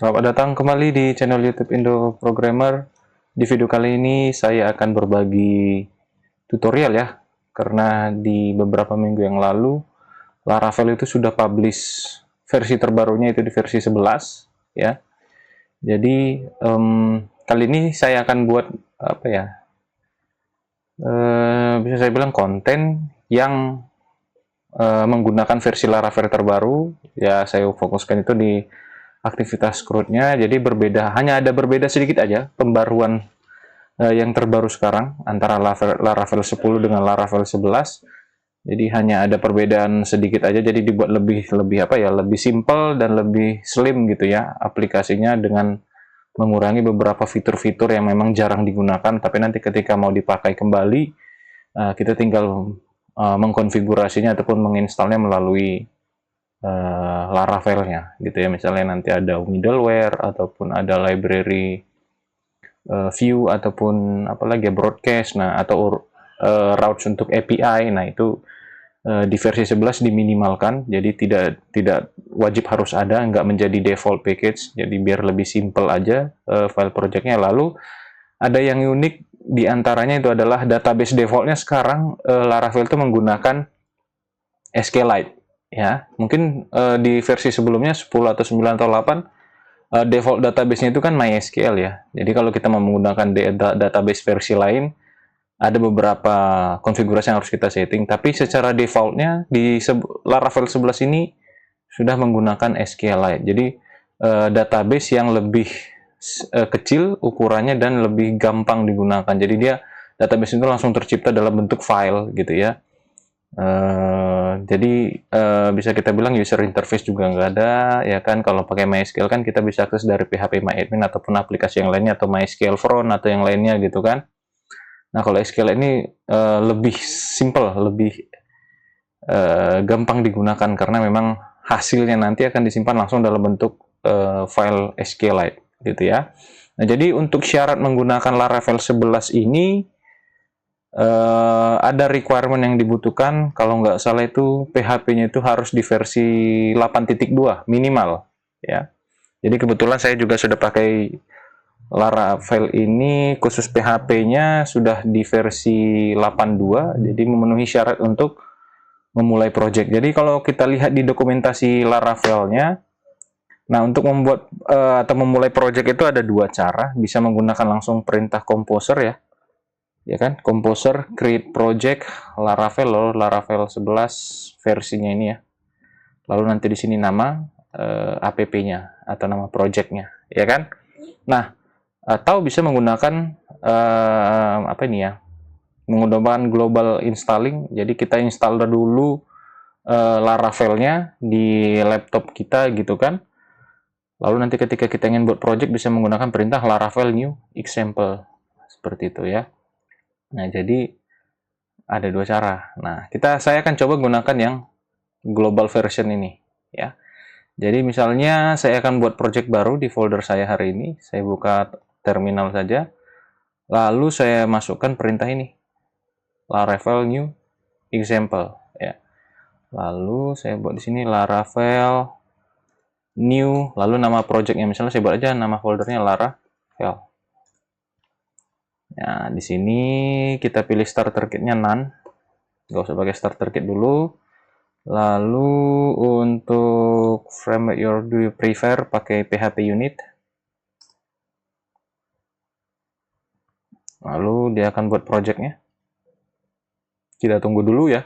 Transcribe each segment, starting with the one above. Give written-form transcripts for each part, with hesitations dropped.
Selamat datang kembali di channel YouTube Indo Programmer. Di video kali ini saya akan berbagi tutorial ya, karena di beberapa minggu yang lalu Laravel itu sudah publish versi terbarunya, itu di versi 11 ya. Jadi kali ini saya akan buat apa ya? Bisa saya bilang konten yang menggunakan versi Laravel terbaru. Ya, saya fokuskan itu di aktivitas CRUD-nya, jadi hanya ada berbeda sedikit aja pembaruan yang terbaru sekarang antara Laravel 10 dengan Laravel 11. Jadi hanya ada perbedaan sedikit aja, jadi dibuat lebih simple dan lebih slim gitu ya aplikasinya, dengan mengurangi beberapa fitur-fitur yang memang jarang digunakan, tapi nanti ketika mau dipakai kembali kita tinggal mengkonfigurasinya ataupun menginstalnya melalui Laravelnya gitu ya. Misalnya nanti ada middleware ataupun ada library view ataupun apalagi ya, broadcast, nah atau routes untuk API. Nah itu di versi 11 diminimalkan, jadi tidak wajib harus ada, nggak menjadi default package, jadi biar lebih simple aja file projectnya. Lalu ada yang unik di antaranya itu adalah database defaultnya sekarang Laravel itu menggunakan SQLite ya. Mungkin di versi sebelumnya 10 atau 9 atau 8 default database-nya itu kan MySQL ya. Jadi kalau kita mau menggunakan database versi lain, ada beberapa konfigurasi yang harus kita setting, tapi secara defaultnya di Laravel 11 ini sudah menggunakan SQLite. Jadi database yang lebih kecil ukurannya dan lebih gampang digunakan. Jadi dia database itu langsung tercipta dalam bentuk file gitu ya. Jadi bisa kita bilang user interface juga nggak ada ya kan. Kalau pakai MySQL kan kita bisa akses dari PHP MyAdmin ataupun aplikasi yang lainnya, atau MySQL Front atau yang lainnya gitu kan. Nah kalau SQL ini lebih simple, lebih gampang digunakan, karena memang hasilnya nanti akan disimpan langsung dalam bentuk file SQLite gitu ya. Nah jadi untuk syarat menggunakan Laravel 11 ini ada requirement yang dibutuhkan. Kalau nggak salah itu PHP-nya itu harus di versi 8.2 minimal ya. Jadi kebetulan saya juga sudah pakai Laravel ini, khusus PHP-nya sudah di versi 8.2, jadi memenuhi syarat untuk memulai project. Jadi kalau kita lihat di dokumentasi Laravel-nya, nah untuk membuat atau memulai project itu ada dua cara. Bisa menggunakan langsung perintah composer ya kan, composer create project Laravel, Laravel 11 versinya ini ya. Lalu nanti di sini nama app-nya atau nama projectnya ya kan. Nah atau bisa menggunakan apa ini ya, menggunakan global installing. Jadi kita install dulu Laravelnya di laptop kita gitu kan. Lalu nanti ketika kita ingin buat project bisa menggunakan perintah Laravel new example seperti itu ya. Nah jadi ada dua cara. Nah saya akan coba gunakan yang global version ini ya. Jadi misalnya saya akan buat project baru di folder saya hari ini. Saya buka terminal saja. Lalu saya masukkan perintah ini, Laravel new example ya. Lalu saya buat di sini Laravel new, lalu nama projectnya misalnya saya buat aja nama foldernya Laravel. Nah, di sini kita pilih starter kit-nya none. Nggak usah pakai starter kit dulu. Lalu untuk framework do you prefer pakai PHP unit. Lalu dia akan buat projectnya. Kita tunggu dulu ya.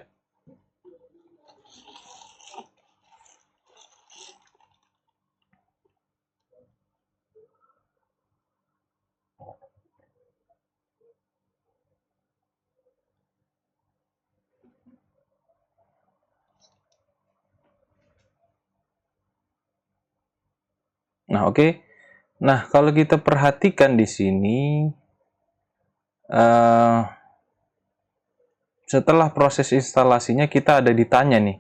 Nah, oke. Nah, kalau kita perhatikan di sini, setelah proses instalasinya kita ada ditanya nih,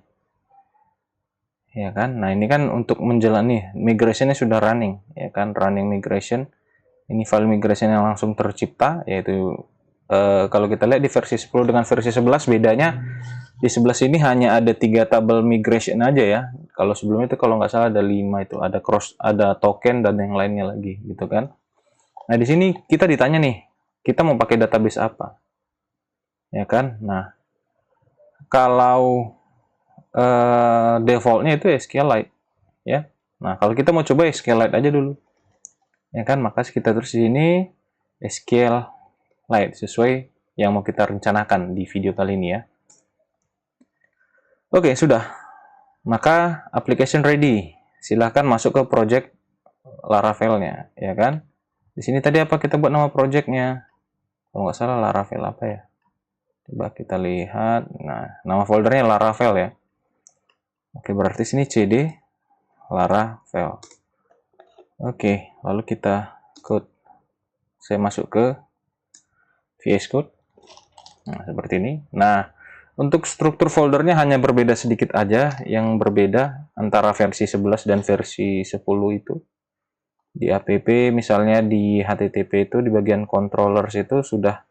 ya kan? Nah, ini kan untuk menjalani migrationnya sudah running, ya kan? Running migration. Ini file migration yang langsung tercipta, yaitu Kalau kita lihat di versi 10 dengan versi 11 bedanya di 11 ini hanya ada 3 tabel migration aja ya. Kalau sebelumnya itu kalau nggak salah ada 5 itu, ada cross, ada token dan yang lainnya lagi gitu kan. Nah, di sini kita ditanya nih, kita mau pakai database apa? Ya kan? Nah, kalau defaultnya itu SQLite ya. Nah, kalau kita mau coba SQLite aja dulu. Ya kan? Maka kita terus di sini SQLite sesuai yang mau kita rencanakan di video kali ini ya. Oke, sudah. Maka application ready. Silahkan masuk ke project Laravel-nya, ya kan? Di sini tadi apa kita buat nama project-nya? Kalau nggak salah Laravel apa ya? Coba kita lihat. Nah, nama foldernya Laravel ya. Oke, berarti sini CD Laravel. Oke, lalu kita code. Saya masuk ke VS Code. Nah, seperti ini. Nah, untuk struktur foldernya hanya berbeda sedikit aja. Yang berbeda antara versi 11 dan versi 10 itu. Di app, misalnya di HTTP itu di bagian controllers itu sudah,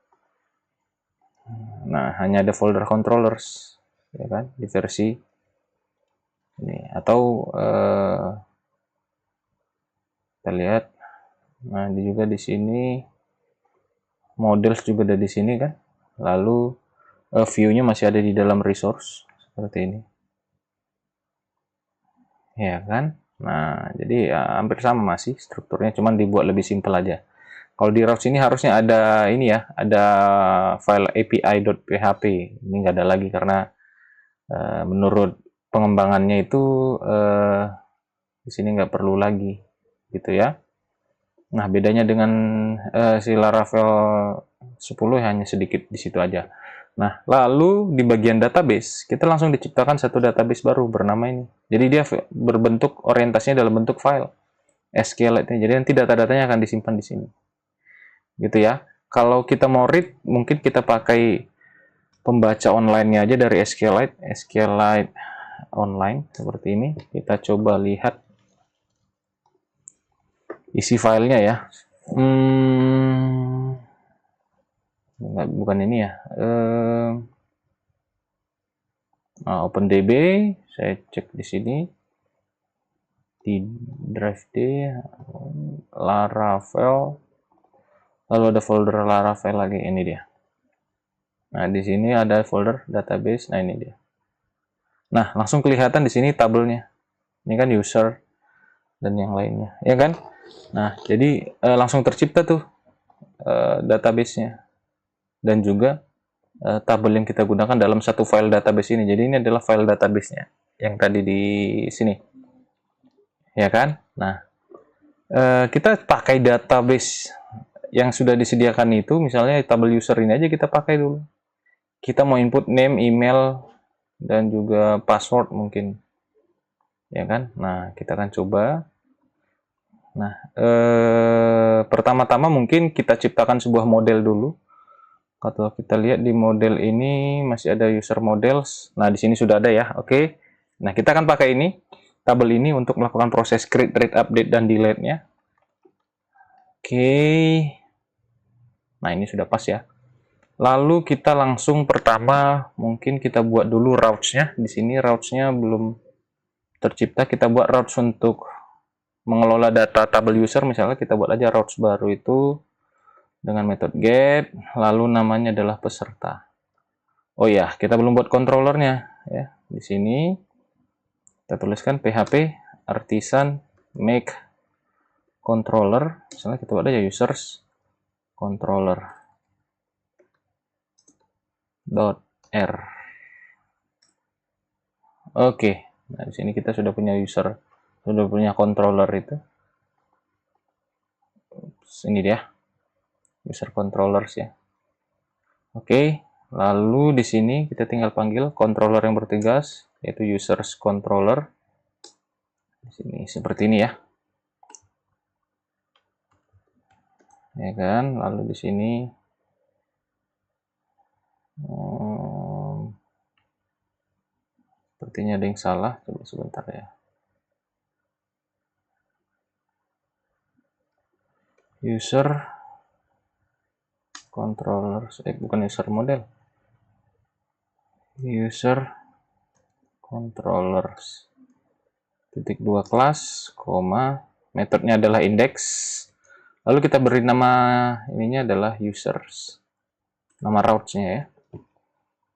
nah hanya ada folder controllers, ya kan, di versi ini. Atau kita lihat, nah juga di sini models juga ada di sini kan. Lalu view-nya masih ada di dalam resource seperti ini, ya kan. Nah, jadi ya, hampir sama masih strukturnya, cuman dibuat lebih simpel aja. Kalau di routes ini harusnya ada ini ya, ada file api.php. Ini nggak ada lagi karena menurut pengembangannya itu di sini nggak perlu lagi, gitu ya. Nah, bedanya dengan si Laravel 10 hanya sedikit di situ aja. Nah, lalu di bagian database, kita langsung diciptakan satu database baru bernama ini. Jadi dia berbentuk orientasinya dalam bentuk file SQLite. Jadi nanti data-datanya akan disimpan di sini. Gitu ya. Kalau kita mau read, mungkin kita pakai pembaca online-nya aja dari SQLite online seperti ini. Kita coba lihat isi filenya ya. Bukan ini ya. OpenDB, saya cek di sini di drive D, Laravel, lalu ada folder Laravel lagi, ini dia. Nah, di sini ada folder database, nah ini dia. Nah, langsung kelihatan di sini tabelnya. Ini kan user dan yang lainnya, ya kan? Nah, jadi langsung tercipta tuh database-nya dan juga tabel yang kita gunakan dalam satu file database ini. Jadi ini adalah file database-nya yang tadi di sini, ya kan? Nah, kita pakai database yang sudah disediakan itu, misalnya tabel user ini aja kita pakai dulu. Kita mau input name, email, dan juga password mungkin, ya kan? Nah, kita akan coba. Nah, pertama-tama mungkin kita ciptakan sebuah model dulu. Kalau kita lihat di model ini masih ada user models. Nah, di sini sudah ada ya. Oke. Nah, kita akan pakai ini, tabel ini untuk melakukan proses create, read, update, dan delete-nya. Oke. Nah, ini sudah pas ya. Lalu kita langsung pertama mungkin kita buat dulu routes-nya. Di sini routes-nya belum tercipta. Kita buat routes untuk mengelola data tabel user. Misalnya kita buat aja routes baru itu dengan metode get, lalu namanya adalah peserta. Oh ya, kita belum buat controllernya ya. Di sini kita tuliskan php artisan make controller. Misalnya kita buat aja users controller .r. Oke. Nah, di sini kita sudah punya user, sudah punya controller itu. Ini dia. User controllers ya. Oke. Lalu di sini kita tinggal panggil controller yang bertugas, yaitu users controller. Di sini seperti ini ya. Ya kan? Lalu di sini sepertinya ada yang salah. Coba sebentar ya. User controller controllers, bukan user model, user controllers titik 2 kelas, koma, metodenya adalah index, lalu kita beri nama ininya adalah users, nama routes-nya ya.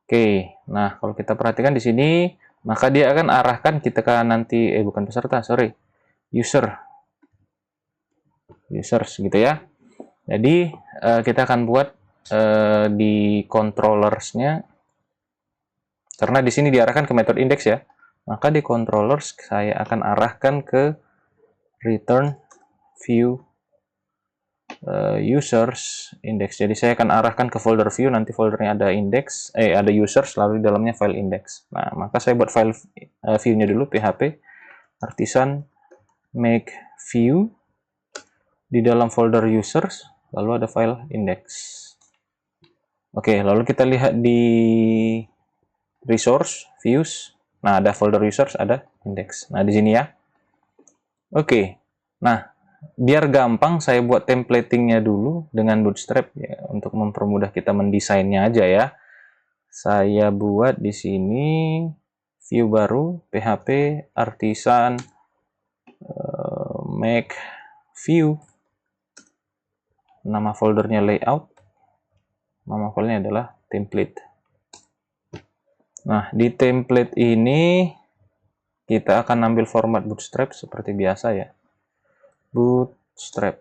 Oke, nah kalau kita perhatikan di sini, maka dia akan arahkan kita ke nanti, bukan peserta, sorry, users gitu ya. Jadi kita akan buat di controllers-nya, karena di sini diarahkan ke metode index ya, maka di controllers saya akan arahkan ke return view users index. Jadi saya akan arahkan ke folder view, nanti foldernya ada index, ada users, lalu di dalamnya file index. Nah, maka saya buat file view-nya dulu, php artisan make view, di dalam folder users, lalu ada file index. Oke, lalu kita lihat di resource views. Nah, ada folder users, ada index. Nah, di sini ya. Oke. Nah, biar gampang saya buat templatingnya dulu dengan Bootstrap ya, untuk mempermudah kita mendesainnya aja ya. Saya buat di sini view baru, php artisan make view. Nama foldernya layout, nama filenya adalah template. Nah, di template ini kita akan ambil format Bootstrap seperti biasa ya. Bootstrap.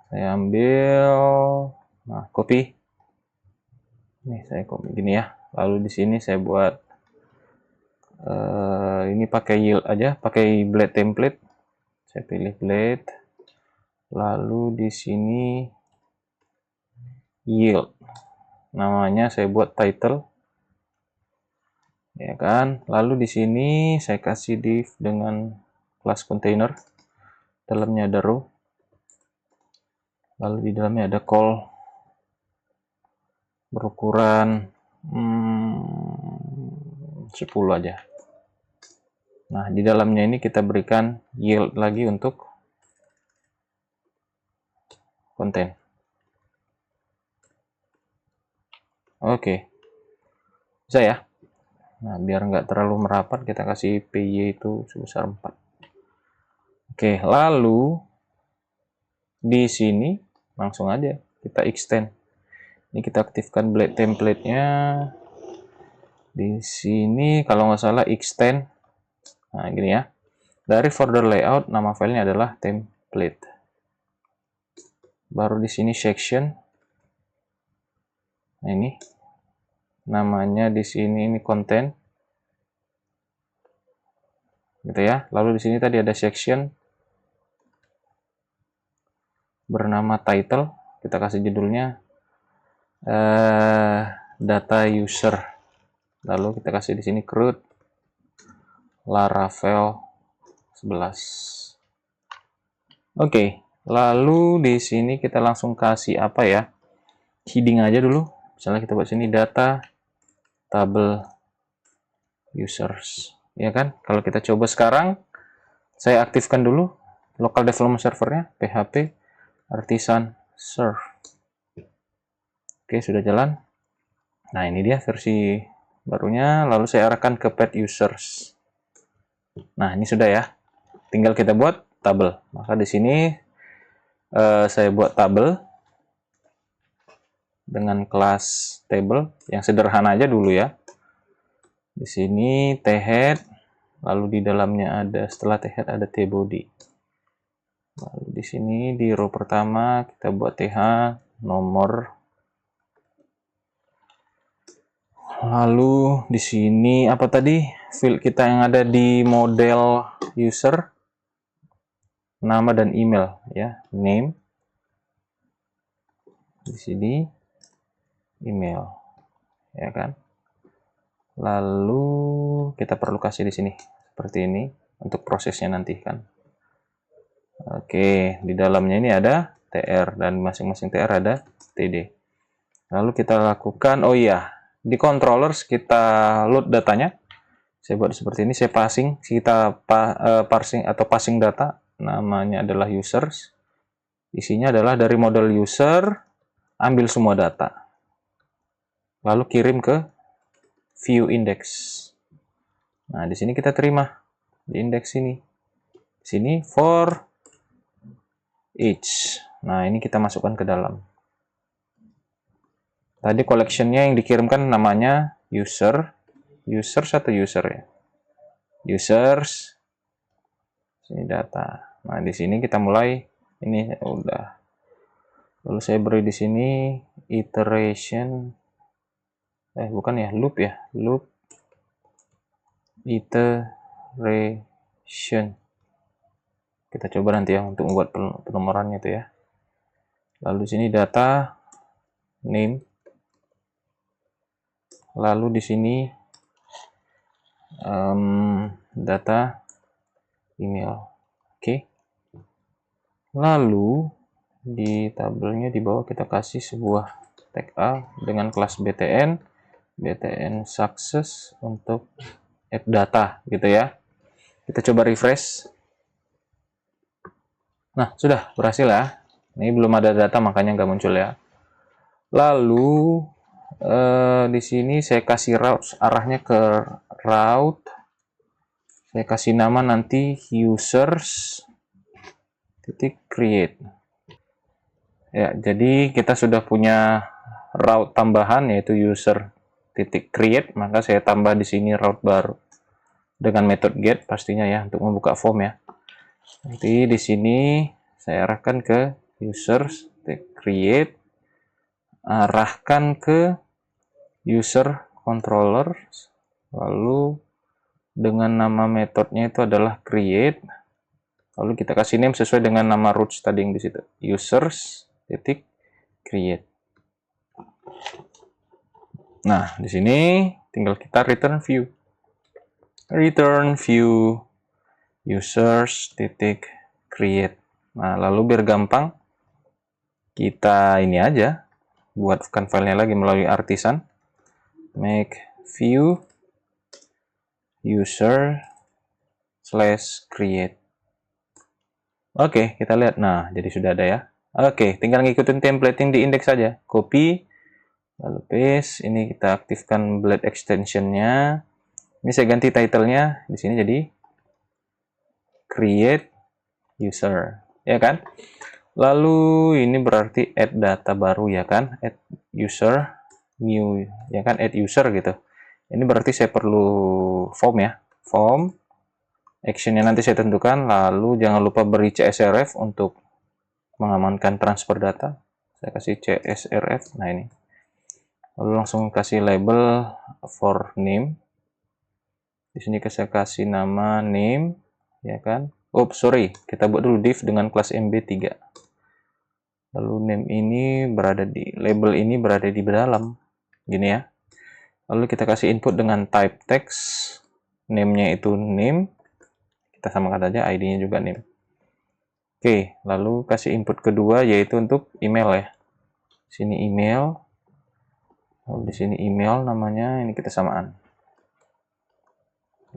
Saya ambil, nah copy. Nih saya copy gini ya. Lalu di sini saya buat ini pakai yield aja, pakai blade template. Saya pilih blade. Lalu di sini yield, namanya saya buat title, ya kan. Lalu di sini saya kasih div dengan class container, dalamnya ada row, lalu di dalamnya ada call berukuran 10 aja. Nah, di dalamnya ini kita berikan yield lagi untuk konten. Oke, bisa ya. Nah, biar nggak terlalu merapat, kita kasih PY itu sebesar 4. Oke, lalu di sini langsung aja kita extend. Ini kita aktifkan blade template-nya. Di sini kalau nggak salah extend. Nah, gini ya. Dari folder layout, nama filenya adalah template. Baru di sini section. Nah, ini namanya di sini ini content. Gitu ya. Lalu di sini tadi ada section bernama title. Kita kasih judulnya data user. Lalu kita kasih di sini CRUD Laravel 11. Oke, lalu di sini kita langsung kasih apa ya? Heading aja dulu. Misalnya kita buat sini data table users, ya kan? Kalau kita coba sekarang, saya aktifkan dulu local development servernya, php artisan serve. Oke, sudah jalan. Nah, ini dia versi barunya. Lalu saya arahkan ke pet users. Nah, ini sudah ya. Tinggal kita buat tabel. Maka di sini saya buat tabel dengan kelas table yang sederhana aja dulu ya. Di sini thead, lalu di dalamnya ada, setelah thead ada tbody. Lalu di sini di row pertama kita buat th nomor. Lalu di sini apa tadi? Field kita yang ada di model user, nama dan email ya, name. Di sini email, ya kan? Lalu kita perlu kasih di sini seperti ini untuk prosesnya nanti kan. Oke, di dalamnya ini ada tr dan masing-masing tr ada td. Lalu kita lakukan, oh iya, di controllers kita load datanya. Saya buat seperti ini, saya parsing, kita parsing atau passing data, namanya adalah users. Isinya adalah dari model user, ambil semua data, lalu kirim ke view index. Nah, di sini kita terima di indeks ini. Sini for each. Nah, ini kita masukkan ke dalam. Tadi collection-nya yang dikirimkan namanya users atau user ya? Users. Sini data. Nah, di sini kita mulai ini udah. Lalu saya beri di sini iteration. Bukan ya, loop ya. Loop iteration. Kita coba nanti ya untuk membuat penomorannya itu ya. Lalu sini data name. Lalu di sini data email. Oke. Lalu di tabelnya di bawah kita kasih sebuah tag A dengan kelas btn success untuk add data gitu ya. Kita coba refresh. Nah, sudah berhasil ya. Ini belum ada data makanya nggak muncul ya. Lalu di sini saya kasih route, arahnya ke route. Saya kasih nama nanti users titik create. Ya, jadi kita sudah punya route tambahan yaitu user titik create, maka saya tambah di sini route baru dengan metode get pastinya ya untuk membuka form ya. Nanti di sini saya arahkan ke users titik create, arahkan ke user controller, lalu dengan nama metodenya itu adalah create, lalu kita kasih name sesuai dengan nama roots tadi yang di situ, users titik create. Nah, di sini tinggal kita return view users titik create. Nah, lalu biar gampang kita ini aja buatkan filenya lagi melalui artisan make view user slash create. Oke, kita lihat. Nah, jadi sudah ada ya. Oke, tinggal ngikutin template yang di index saja. Copy, lalu paste. Ini kita aktifkan blade extensionnya. Ini saya ganti titlenya di sini jadi create user, ya kan? Lalu ini berarti add data baru ya kan? Add user new, ya kan? Add user gitu. Ini berarti saya perlu form ya. Form, actionnya nanti saya tentukan, lalu jangan lupa beri CSRF untuk mengamankan transfer data. Saya kasih CSRF, nah ini. Lalu langsung kasih label for name. Di sini saya kasih nama name, ya kan? Oh, sorry, kita buat dulu div dengan kelas MB3. Lalu name ini berada di, label ini berada di dalam, gini ya. Lalu kita kasih input dengan type text, name-nya itu name, kita samakan saja, ID-nya juga name. Oke, lalu kasih input kedua yaitu untuk email ya. Sini email, lalu di sini email namanya, ini kita samaan.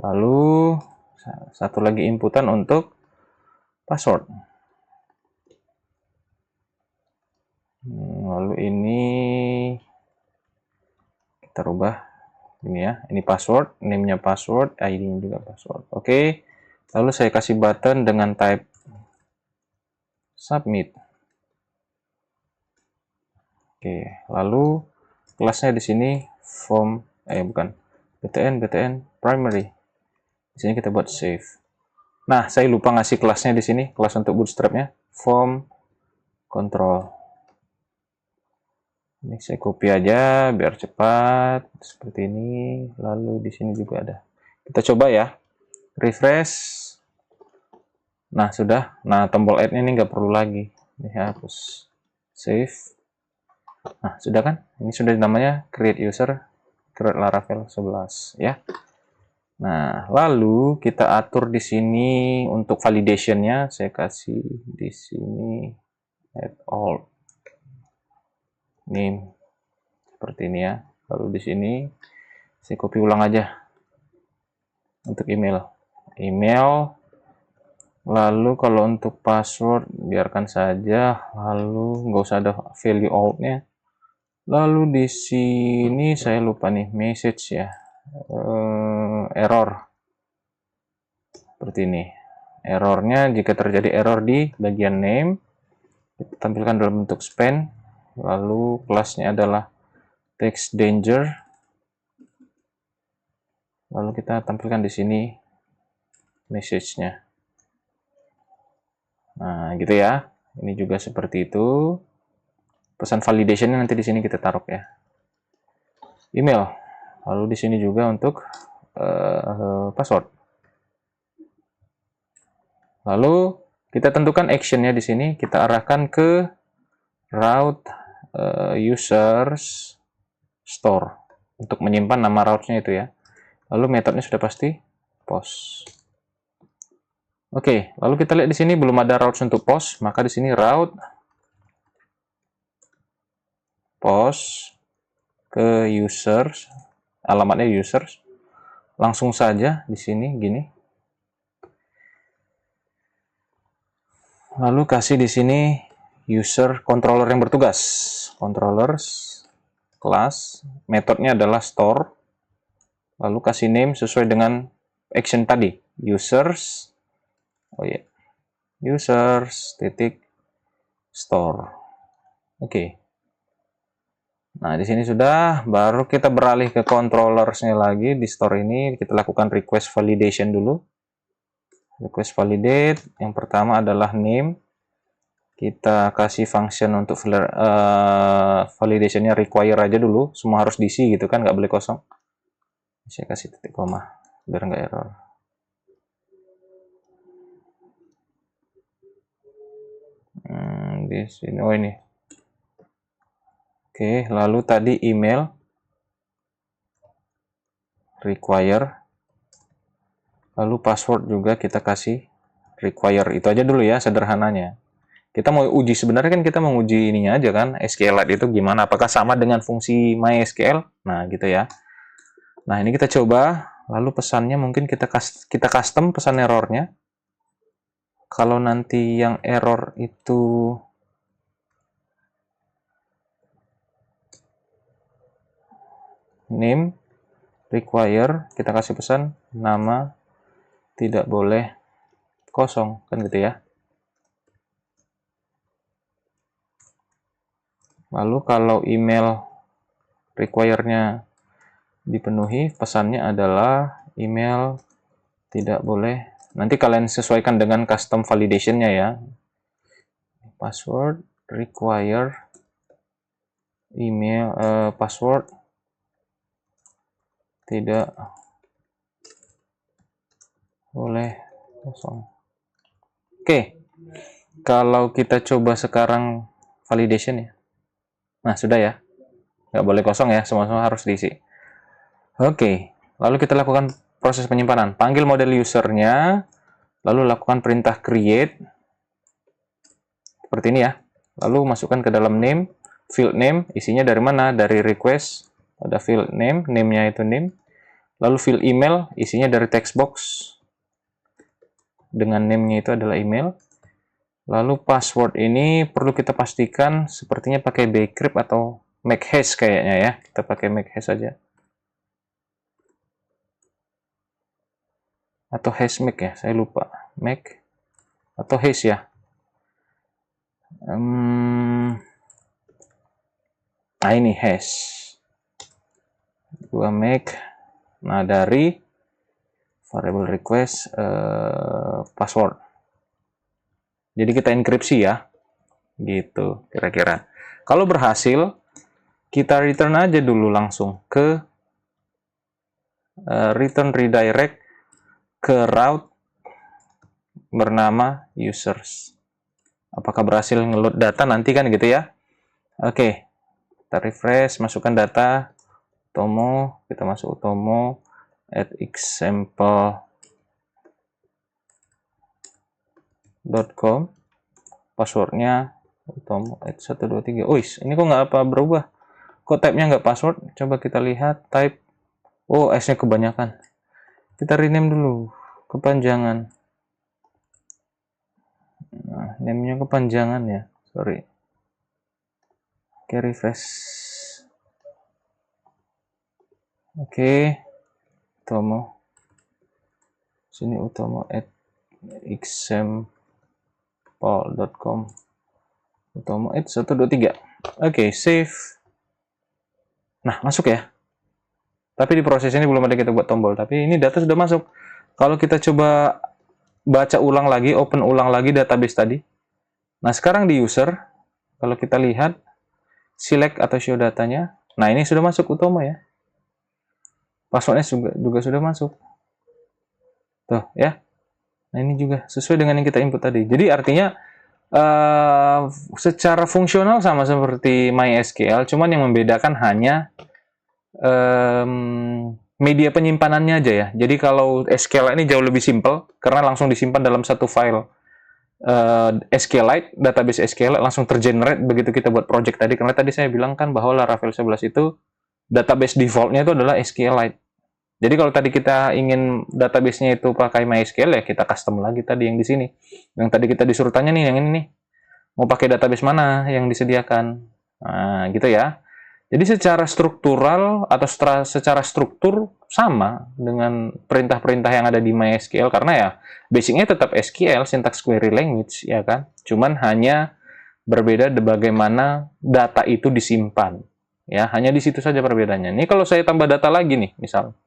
Lalu satu lagi inputan untuk password. Lalu ini kita rubah ini ya, ini password, name-nya password, ID-nya juga password. Oke, lalu saya kasih button dengan type submit. Oke, lalu kelasnya di sini form, btn primary. Di sini kita buat save. Nah, saya lupa ngasih kelasnya di sini, kelas untuk bootstrapnya, form control. Ini saya copy aja biar cepat seperti ini. Lalu di sini juga ada. Kita coba ya, refresh. Nah sudah. Nah tombol add ini nggak perlu lagi. Ini hapus. Save. Nah sudah kan? Ini sudah namanya create user, create Laravel 11 ya. Nah lalu kita atur di sini untuk validationnya. Saya kasih di sini add all name seperti ini ya. Lalu di sini saya copy ulang aja untuk email. Lalu kalau untuk password biarkan saja, lalu nggak usah ada value out-nya. Lalu di sini saya lupa nih message ya, error seperti ini. Errornya jika terjadi error di bagian name, kita tampilkan dalam bentuk span. Lalu kelasnya adalah text danger. Lalu kita tampilkan di sini message-nya. Nah, gitu ya. Ini juga seperti itu. Pesan validation-nya nanti di sini kita taruh ya. Email. Lalu di sini juga untuk password. Lalu kita tentukan action-nya di sini. Kita arahkan ke route users store untuk menyimpan nama route-nya itu ya. Lalu metodenya sudah pasti post. Oke, lalu kita lihat di sini belum ada routes untuk post, maka di sini route post ke users, alamatnya users. Langsung saja di sini gini. Lalu kasih di sini user controller yang bertugas. Controllers class, metodenya adalah store. Lalu kasih name sesuai dengan action tadi, users. Oh ya. Users titik store. Oke. Nah, di sini sudah, baru kita beralih ke controllersnya lagi di store ini. Kita lakukan request validation dulu. Request validate, yang pertama adalah name. Kita kasih function untuk validationnya require aja dulu. Semua harus diisi gitu kan, nggak boleh kosong. Saya kasih titik koma, biar nggak error. Di sini, oh ini. Oke, lalu tadi email require, lalu password juga kita kasih require. Itu aja dulu ya, sederhananya. Kita mau uji, sebenarnya kan kita mau uji ininya aja kan, SQLite itu gimana, apakah sama dengan fungsi MySQL. Nah gitu ya. Nah ini kita coba, lalu pesannya mungkin kita custom pesan errornya. Kalau nanti yang error itu name require, kita kasih pesan nama tidak boleh kosong, kan gitu ya. Lalu kalau email require-nya dipenuhi, pesannya adalah email tidak boleh. Nanti kalian sesuaikan dengan custom validation-nya ya. Password require email password tidak boleh kosong. Oke. Kalau kita coba sekarang validation ya. Nah, sudah ya. Nggak boleh kosong ya, semua harus diisi. Oke, lalu kita lakukan proses penyimpanan. Panggil model usernya, lalu lakukan perintah create. Seperti ini ya. Lalu masukkan ke dalam name, field name, isinya dari mana? Dari request, ada field name, name-nya itu name. Lalu field email, isinya dari text box, dengan name-nya itu adalah email. Lalu password ini perlu kita pastikan sepertinya pakai bcrypt atau make hash kayaknya ya. Kita pakai make hash saja. Atau hash make ya, saya lupa. Make atau hash ya. Nah ini hash. Gua make. Nah dari variable request password. Jadi kita enkripsi ya, gitu kira-kira. Kalau berhasil, kita return aja dulu langsung ke return redirect ke route bernama users. Apakah berhasil ngeload data nanti kan gitu ya. Oke, kita refresh, masukkan data Utomo, kita masuk Utomo, add example.com, passwordnya Utomo 123. Ini kok nggak apa berubah? Kok tab-nya nggak password? Coba kita lihat type. Oh, S-nya kebanyakan. Kita rename dulu, kepanjangan. name-nya kepanjangan ya, sorry. Oke, refresh. Oke, Utomo. Sini utomo@example.com. Utomo 123. Oke, save. Nah, masuk ya. Tapi di proses ini belum ada kita buat tombol, tapi ini data sudah masuk. Kalau kita coba baca ulang lagi, open ulang lagi database tadi. Nah, sekarang di user, kalau kita lihat, select atau show datanya, nah ini sudah masuk Utomo ya. Passwordnya juga sudah masuk. Tuh ya. Nah ini juga sesuai dengan yang kita input tadi. Jadi artinya secara fungsional sama seperti MySQL, cuman yang membedakan hanya media penyimpanannya aja ya. Jadi kalau SQL ini jauh lebih simple karena langsung disimpan dalam satu file SQLite, database SQLite langsung tergenerate begitu kita buat project tadi. Karena tadi saya bilang kan bahwa Laravel 11 itu database defaultnya itu adalah SQLite. Jadi kalau tadi kita ingin database-nya itu pakai MySQL ya kita custom lagi tadi yang di sini. Yang tadi kita disuruh tanya nih yang ini nih. Mau pakai database mana yang disediakan. Nah, gitu ya. Jadi secara struktural atau secara struktur sama dengan perintah-perintah yang ada di MySQL karena ya basicnya tetap SQL, syntax query language ya kan. Cuman hanya berbeda bagaimana data itu disimpan. Ya, hanya di situ saja perbedaannya. Ini kalau saya tambah data lagi nih, misal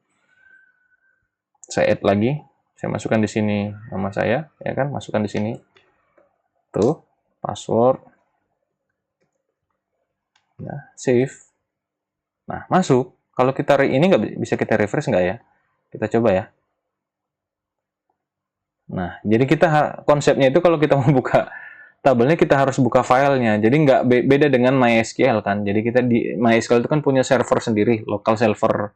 saya add lagi, saya masukkan di sini nama saya, ya kan, masukkan di sini, tuh, password, ya, save, nah, masuk, kalau kita ini nggak bisa kita refresh nggak ya, kita coba ya, nah, jadi kita, konsepnya itu kalau kita mau buka tabelnya, kita harus buka filenya, jadi nggak beda dengan MySQL kan, jadi kita di MySQL itu kan punya server sendiri, local server,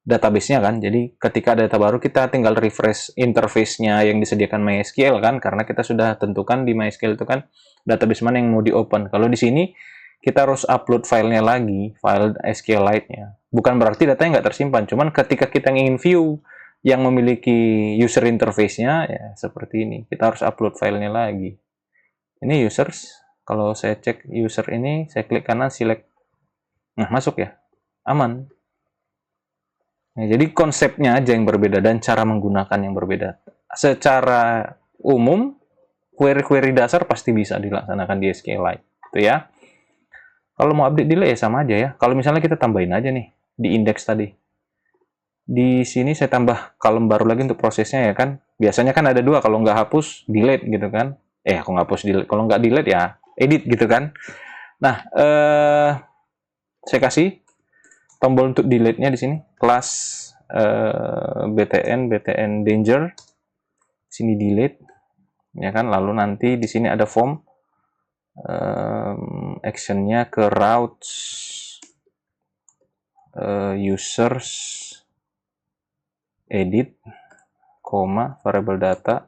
database-nya kan. Jadi ketika ada data baru kita tinggal refresh interface-nya yang disediakan MySQL kan karena kita sudah tentukan di MySQL itu kan database mana yang mau di-open. Kalau di sini kita harus upload filenya lagi, file SQLite-nya. Bukan berarti datanya nggak tersimpan, cuman ketika kita ingin view yang memiliki user interface-nya ya seperti ini. Kita harus upload filenya lagi. Ini users, kalau saya cek user ini, saya klik kanan select. Nah, masuk ya. Aman. Nah, jadi konsepnya aja yang berbeda dan cara menggunakan yang berbeda. Secara umum, query-query dasar pasti bisa dilaksanakan di SQLite. Itu ya. Kalau mau update delay ya sama aja ya. Kalau misalnya kita tambahin aja nih di index tadi. Di sini saya tambah kolom baru lagi untuk prosesnya ya kan. Biasanya kan ada dua, kalau nggak hapus, delete gitu kan. Aku nggak hapus delete. Kalau nggak delete ya edit gitu kan. Nah, saya kasih tombol untuk delete-nya di sini, kelas btn danger, sini delete, ya kan. Lalu nanti di sini ada form, actionnya ke routes, users, edit, variable data,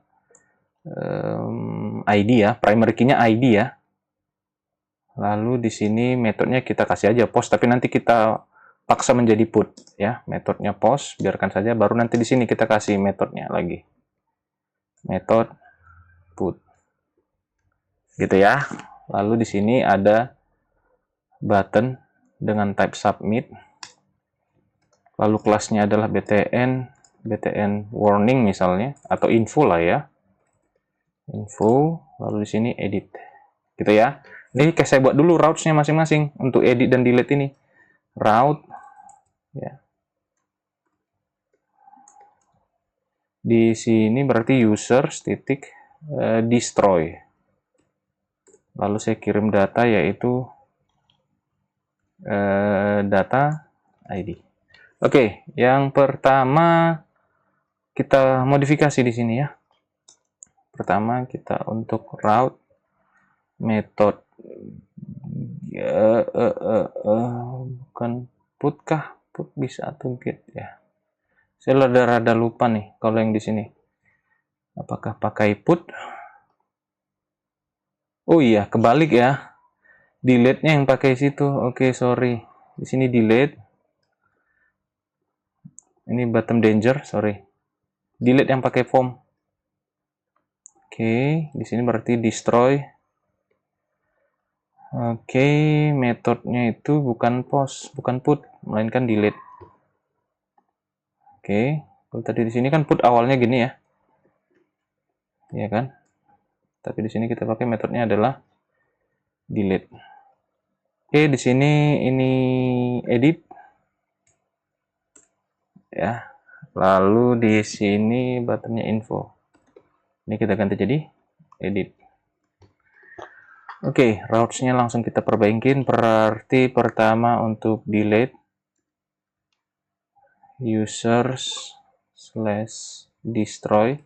ID ya, primary key-nya ID ya. Lalu di sini metodenya kita kasih aja post, tapi nanti kita paksa menjadi put ya, metodenya post, biarkan saja, baru nanti di sini kita kasih metodenya lagi, metode put gitu ya. Lalu di sini ada button dengan type submit, lalu kelasnya adalah btn warning misalnya, atau info lah ya, info, lalu di sini edit gitu ya. Ini kayak saya buat dulu routes-nya masing-masing untuk edit dan delete ini. Route ya. Di sini berarti users titik destroy. Lalu saya kirim data yaitu data ID. Oke, yang pertama kita modifikasi di sini ya. Pertama kita untuk route method bukan put kah? Put bisa atau get ya. Saya rada lupa nih kalau yang di sini. Apakah pakai put? Oh iya, kebalik ya. Delete-nya yang pakai situ. Oke, sorry. Di sini delete. Ini bottom danger, sorry. Delete yang pakai form. Oke, di sini berarti destroy. Oke, metodenya itu bukan post, bukan put, melainkan delete. Oke, kalau tadi di sini kan put awalnya gini ya. Ya kan? Tapi di sini kita pakai metodenya adalah delete. Oke, di sini ini edit ya. Lalu di sini buttonnya info. Ini kita ganti jadi edit. Oke, routes-nya langsung kita perbaikin. Berarti pertama untuk delete users/destroy.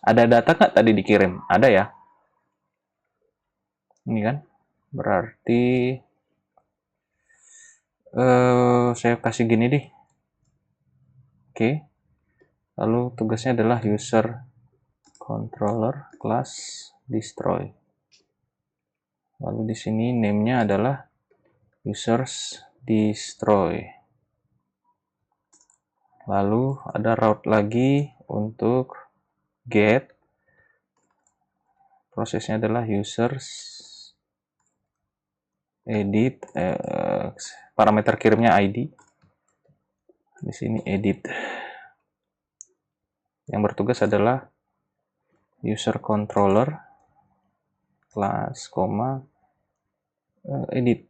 Ada data nggak tadi dikirim? Ada ya. Ini kan. Berarti saya kasih gini deh. Oke. Lalu tugasnya adalah user controller class destroy. Lalu di sini name-nya adalah users destroy. Lalu ada route lagi untuk get. Prosesnya adalah users edit, parameter kirimnya ID. Di sini edit. Yang bertugas adalah user controller class, edit.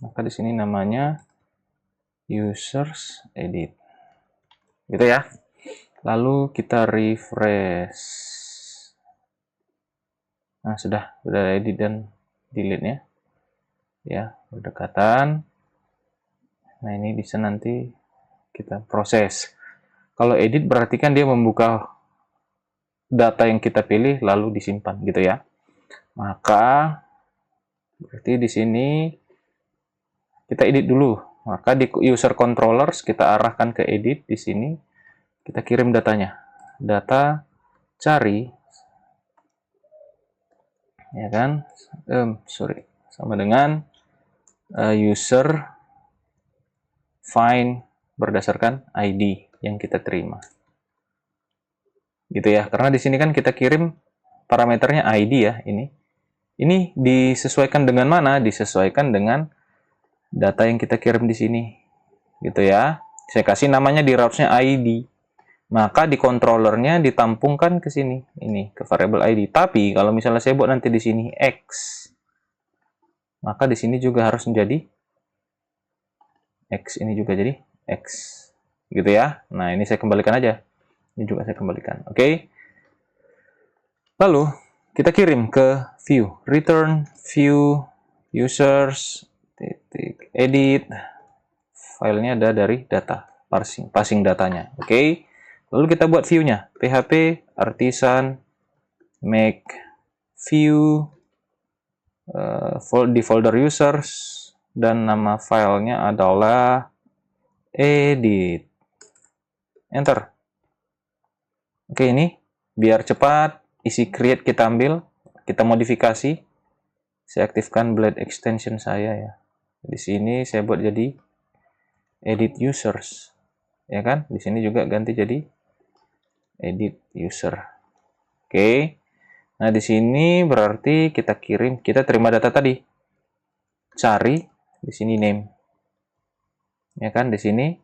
Maka di sini namanya users edit. Gitu ya. Lalu kita refresh. Nah, sudah edit dan delete-nya. Ya, berdekatan. Nah, ini bisa nanti kita proses. Kalau edit berarti kan dia membuka data yang kita pilih lalu disimpan gitu ya. Maka berarti di sini kita edit dulu. Maka di user controllers kita arahkan ke edit di sini. Kita kirim datanya. Data cari ya kan? Sama dengan user find berdasarkan ID yang kita terima. Gitu ya. Karena di sini kan kita kirim parameternya ID ya, ini. Ini disesuaikan dengan mana? Disesuaikan dengan data yang kita kirim di sini. Gitu ya. Saya kasih namanya di routes-nya ID. Maka di controllernya ditampungkan ke sini, ini ke variable ID. Tapi kalau misalnya saya buat nanti di sini X, maka di sini juga harus menjadi X, ini juga jadi X. Gitu ya. Nah, ini saya kembalikan aja. Ini juga saya kembalikan. Oke. Lalu kita kirim ke view, return view users edit. Filenya ada dari data, parsing datanya. Oke. Lalu kita buat view-nya, php artisan make view di folder users dan nama filenya adalah edit. Enter. Oke, ini biar cepat isi create kita ambil, kita modifikasi. Saya aktifkan blade extension saya ya. Di sini saya buat jadi edit users. Ya kan? Di sini juga ganti jadi edit user. Oke. Nah, di sini berarti kita kirim, kita terima data tadi. Cari di sini name. Ya kan? Di sini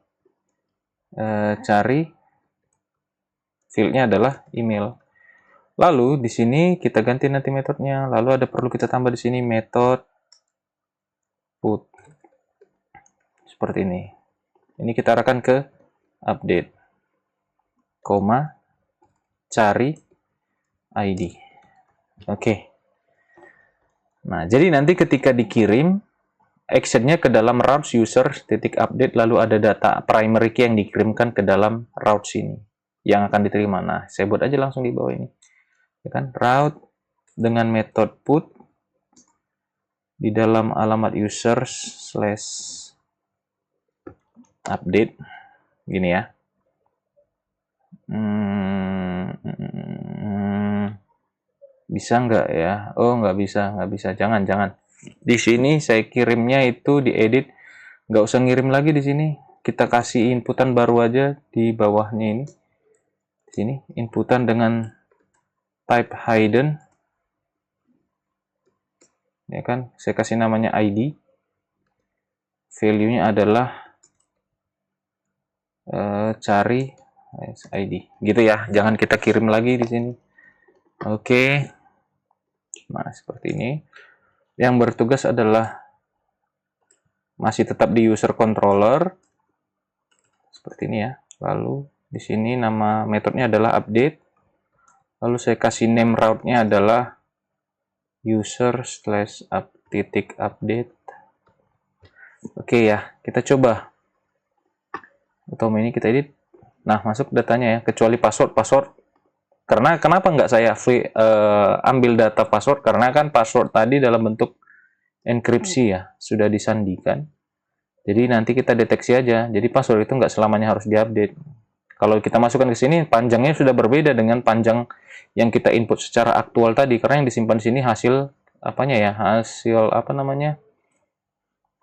cari fieldnya adalah email. Lalu di sini kita ganti nanti metodenya. Lalu ada perlu kita tambah di sini metode put. Seperti ini. Ini kita arahkan ke update, cari ID. Oke. Nah, jadi nanti ketika dikirim, actionnya ke dalam routes user titik update, lalu ada data primary key yang dikirimkan ke dalam routes ini yang akan diterima. Nah, saya buat aja langsung di bawah ini. Ya kan? Route dengan metode put di dalam alamat users/update gini ya. Bisa nggak ya? Oh, nggak bisa. Jangan. Di sini saya kirimnya itu diedit, nggak usah ngirim lagi di sini. Kita kasih inputan baru aja di bawahnya ini. Di sini inputan dengan type hidden, ya kan, saya kasih namanya ID, value-nya adalah cari ID, gitu ya, jangan kita kirim lagi di sini. Oke, nah seperti ini. Yang bertugas adalah masih tetap di user controller, seperti ini ya. Lalu di sini nama metodenya adalah update, lalu saya kasih name route-nya adalah user/up_update. Oke ya, kita coba. Utama ini kita edit. Nah, masuk datanya ya, kecuali password. Karena kenapa nggak saya ambil data password? Karena kan password tadi dalam bentuk enkripsi ya, sudah disandikan. Jadi nanti kita deteksi aja. Jadi password itu nggak selamanya harus diupdate. Kalau kita masukkan ke sini, panjangnya sudah berbeda dengan panjang yang kita input secara aktual tadi. Karena yang disimpan di sini hasil apanya ya? Hasil apa namanya?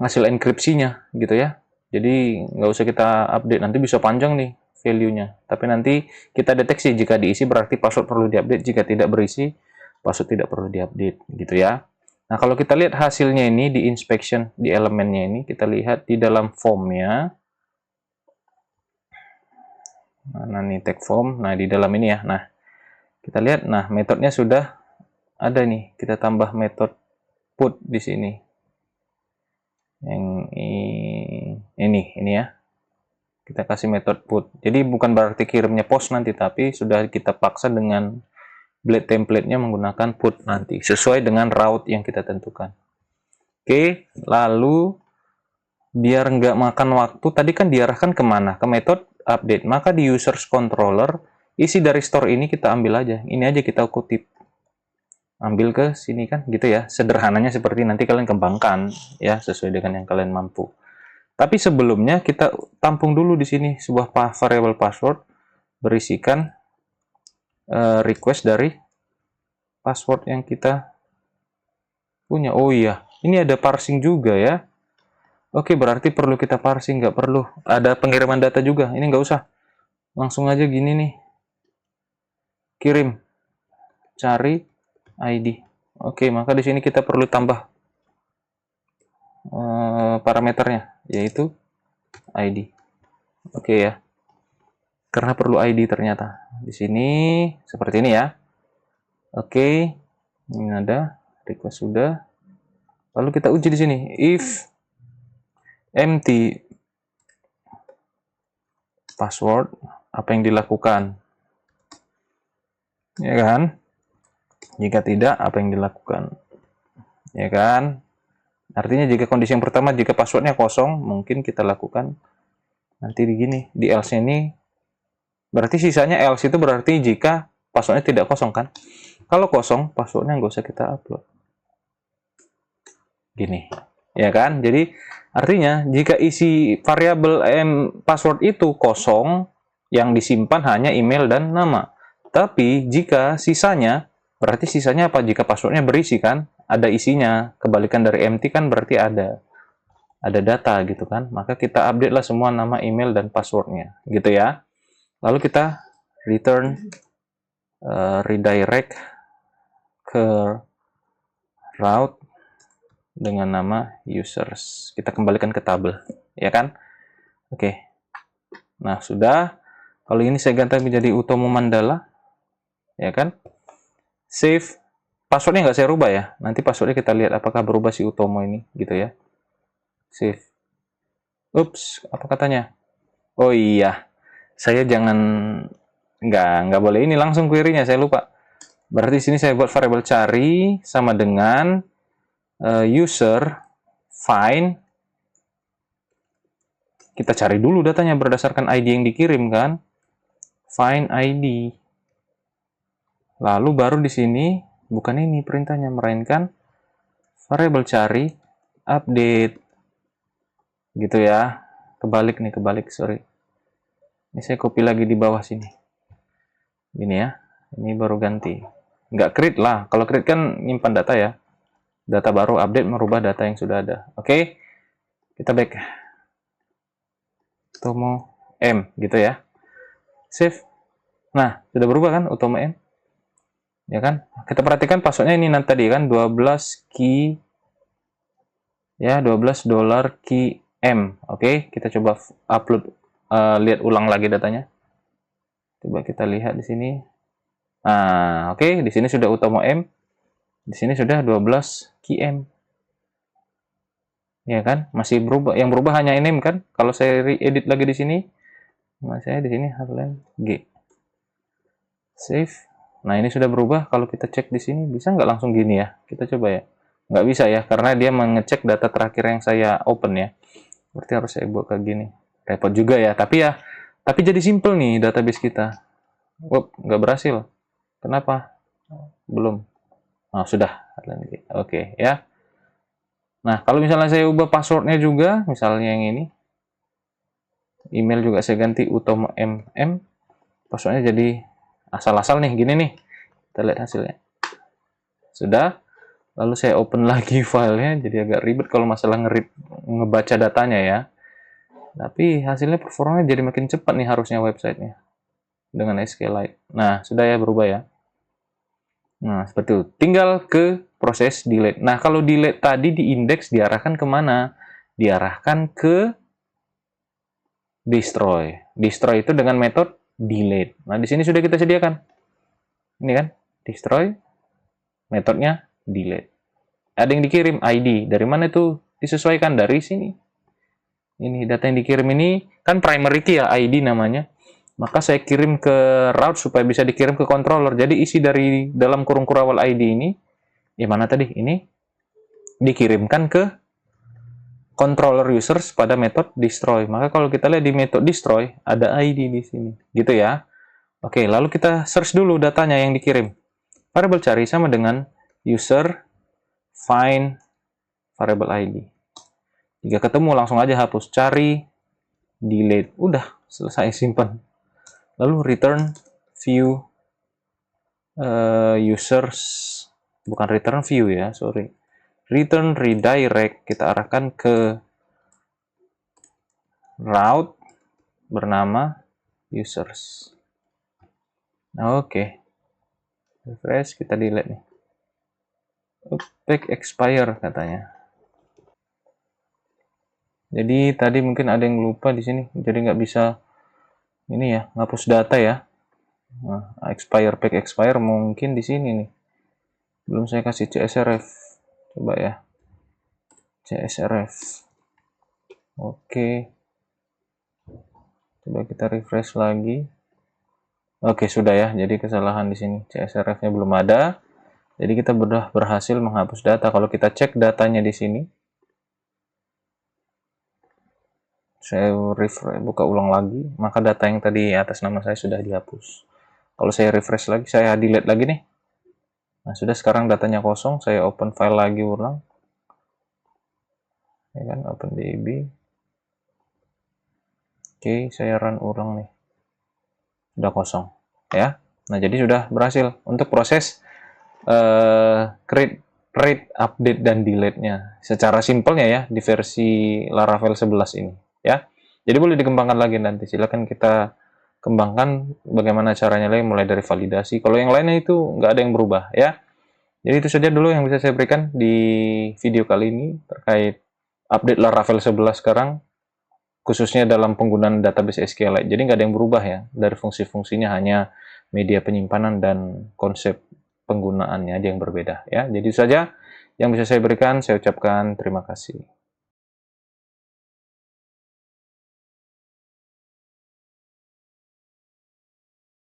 Hasil enkripsinya gitu ya. Jadi nggak usah kita update, nanti bisa panjang nih value-nya. Tapi nanti kita deteksi jika diisi berarti password perlu diupdate, jika tidak berisi password tidak perlu diupdate gitu ya. Nah kalau kita lihat hasilnya ini di inspection, di elemennya ini, kita lihat di dalam formnya. Nah ini tag form, nah di dalam ini ya. Nah kita lihat, nah metodenya sudah ada nih, kita tambah metode put di sini. Yang ini ya. Kita kasih metode put. Jadi bukan berarti kirimnya post nanti, tapi sudah kita paksa dengan blade template-nya menggunakan put nanti, sesuai dengan route yang kita tentukan. Oke, lalu biar nggak makan waktu, tadi kan diarahkan kemana? Ke metode update. Maka di users controller, isi dari store ini kita ambil aja. Ini aja kita kutip. Ambil ke sini kan, gitu ya. Sederhananya seperti nanti kalian kembangkan, ya, sesuai dengan yang kalian mampu. Tapi sebelumnya kita tampung dulu di sini sebuah variable password berisikan request dari password yang kita punya. Oh iya, ini ada parsing juga ya. Oke, berarti perlu kita parsing, nggak perlu. Ada pengiriman data juga, ini nggak usah. Langsung aja gini nih. Kirim, cari ID. Oke, maka di sini kita perlu tambah parameternya, yaitu ID. Oke ya. Karena perlu ID ternyata. Di sini seperti ini ya. Oke. Ini ada request sudah. Lalu kita uji di sini. If empty password, apa yang dilakukan? Ya kan? Jika tidak, apa yang dilakukan? Ya kan? Artinya jika kondisi yang pertama, jika passwordnya kosong, mungkin kita lakukan nanti begini. Di else ini, berarti sisanya else itu berarti jika passwordnya tidak kosong kan? Kalau kosong, passwordnya nggak usah kita upload. Gini, ya kan? Jadi artinya jika isi variabel password itu kosong, yang disimpan hanya email dan nama. Tapi jika sisanya, berarti sisanya apa? Jika passwordnya berisi kan, ada isinya. Kebalikan dari empty kan berarti ada data gitu kan. Maka kita update lah semua nama, email, dan passwordnya gitu ya. Lalu kita return redirect ke route dengan nama users. Kita kembalikan ke tabel, ya kan? Oke. Nah, sudah. Kalau ini saya ganti menjadi Utomo Mandala, ya kan? Save. Passwordnya nggak saya rubah ya. Nanti passwordnya kita lihat apakah berubah si Utomo ini, gitu ya. Save. Ups, apa katanya? Oh iya, saya jangan nggak boleh ini langsung query-nya, saya lupa. Berarti sini saya buat variabel cari sama dengan user find. Kita cari dulu datanya berdasarkan ID yang dikirim kan. Find ID. Lalu baru di sini bukan ini perintahnya, melainkan variabel cari update. Gitu ya. Kebalik, sorry. Ini saya copy lagi di bawah sini. Gini ya. Ini baru ganti. Nggak create lah. Kalau create kan nyimpan data ya. Data baru, update merubah data yang sudah ada. Oke. Kita back. Utomo M gitu ya. Save. Nah, sudah berubah kan Utomo M? Ya kan? Kita perhatikan passwordnya ini nanti tadi kan 12 key ya, 12 dolar key M. Oke, kita coba upload, lihat ulang lagi datanya. Coba kita lihat di sini. Nah, oke, di sini sudah utama M. Di sini sudah 12 key M. Ya kan? Masih berubah. Yang berubah hanya name kan? Kalau saya edit lagi di sini, saya di sini Harlan G. Save. Nah, ini sudah berubah. Kalau kita cek di sini, bisa nggak langsung gini ya? Kita coba ya. Nggak bisa ya, karena dia mengecek data terakhir yang saya open ya. Berarti harus saya buat kayak gini. Repot juga ya, tapi jadi simple nih database kita. Wop, nggak berhasil. Kenapa? Belum. Nah, sudah. Oke, ya. Nah, kalau misalnya saya ubah passwordnya juga, misalnya yang ini, email juga saya ganti Utomo MM, passwordnya jadi asal-asal nih, gini nih. Kita lihat hasilnya. Sudah. Lalu saya open lagi filenya, jadi agak ribet kalau masalah ngebaca datanya ya. Tapi hasilnya performanya jadi makin cepat nih harusnya websitenya dengan SQLite. Nah, sudah ya berubah ya. Nah, seperti itu. Tinggal ke proses delete. Nah, kalau delete tadi di index diarahkan kemana? Diarahkan ke destroy. Destroy itu dengan metode delete. Nah, di sini sudah kita sediakan. Ini kan, destroy, metodenya delete. Ada yang dikirim ID. Dari mana itu disesuaikan? Dari sini. Ini data yang dikirim ini kan primary key ya, ID namanya. Maka saya kirim ke route supaya bisa dikirim ke controller. Jadi isi dari dalam kurung kurawal ID ini, ya mana tadi? Ini dikirimkan ke controller users pada metode destroy. Maka kalau kita lihat di metode destroy, ada ID di sini. Gitu ya. Oke, lalu kita search dulu datanya yang dikirim. Variable cari sama dengan user find variable ID. Jika ketemu langsung aja hapus. Cari, delete. Udah, selesai, simpan. Lalu return view users, bukan return view ya, sorry. Return redirect, kita arahkan ke route bernama users. Oke. Refresh, kita delete nih. Back expire katanya. Jadi tadi mungkin ada yang lupa di sini, jadi nggak bisa ini ya, ngapus data ya. Nah, back expire mungkin di sini nih. Belum saya kasih CSRF. Coba ya. CSRF. Oke. Coba kita refresh lagi. Oke, sudah ya. Jadi kesalahan di sini. CSRF-nya belum ada. Jadi kita sudah berhasil menghapus data. Kalau kita cek datanya di sini. Saya refresh, buka ulang lagi. Maka data yang tadi atas nama saya sudah dihapus. Kalau saya refresh lagi, saya delete lagi nih. Nah, sudah sekarang datanya kosong. Saya open file lagi ulang. Ya kan, OpenDB. Oke, saya run ulang nih. Sudah kosong. Ya. Nah, jadi sudah berhasil untuk proses create, update, dan delete-nya. Secara simpelnya ya, di versi Laravel 11 ini. Ya. Jadi boleh dikembangkan lagi nanti. Silakan kita kembangkan bagaimana caranya lagi, mulai dari validasi. Kalau yang lainnya itu nggak ada yang berubah ya. Jadi itu saja dulu yang bisa saya berikan di video kali ini terkait update Laravel 11 sekarang, khususnya dalam penggunaan database SQLite. Jadi nggak ada yang berubah ya, dari fungsi-fungsinya hanya media penyimpanan dan konsep penggunaannya aja yang berbeda ya. Jadi itu saja yang bisa saya berikan. Saya ucapkan terima kasih.